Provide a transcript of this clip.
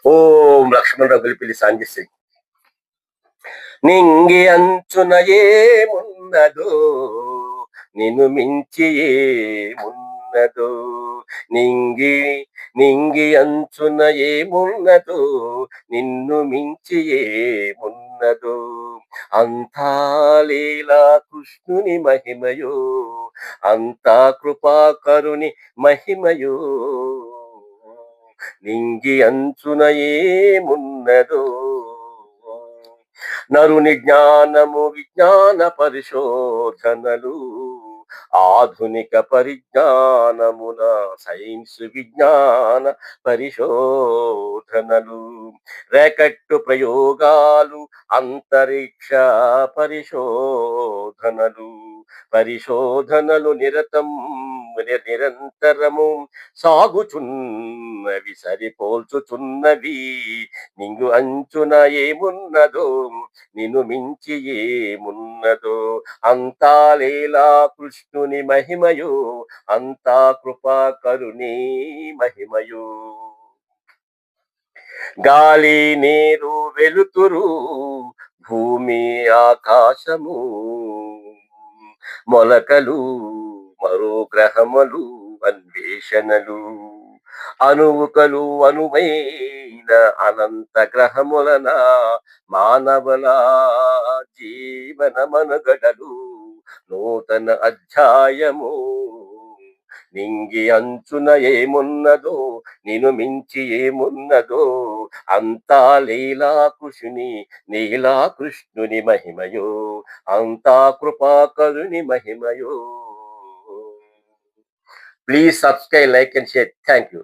ఓం లక్ష్మణరావు పిలిపిలి సాంజస్య నింగి అంచున ఏమున్నదో నిన్ను మించి ఏమున్నదో నింగి నింగి అంచున ఏమున్నదో నిన్ను మించి ఏమున్నదో అంతా లీలా కృష్ణుని మహిమయో అంతా కృపాకరుని మహిమయో నింగి అంచున ఏమున్నదో నరుని జ్ఞానము విజ్ఞాన పరిశోధనలు ఆధునిక పరిజ్ఞానమున సైన్స్ విజ్ఞాన పరిశోధనలు రేకట్టు ప్రయోగాలు అంతరిక్ష పరిశోధనలు పరిశోధనలు నిరంతరము సాగుచున్నవి సరిపోల్చుచున్నవి నింగు అంచున ఏమున్నదో నిన్ను మించి ఏమున్నదో అంతా లీలా కృష్ణుని మహిమయో అంతా కృపాకరుని మహిమయో గాలి నీరు వెలుతురు భూమి ఆకాశము మొలకలు మరో గ్రహములు అన్వేషణలు అనువుకలు అనువైన అనంత గ్రహములన మానవుల జీవన మనుగడలు నూతన అధ్యాయము నింగి అంచున ఏమున్నదో నిన్ను మించి ఏమున్నదో అంతా నీలా కృష్ణుని మహిమయో అంతా కృపాకరుని మహిమయో. Please subscribe, like and share. Thank you.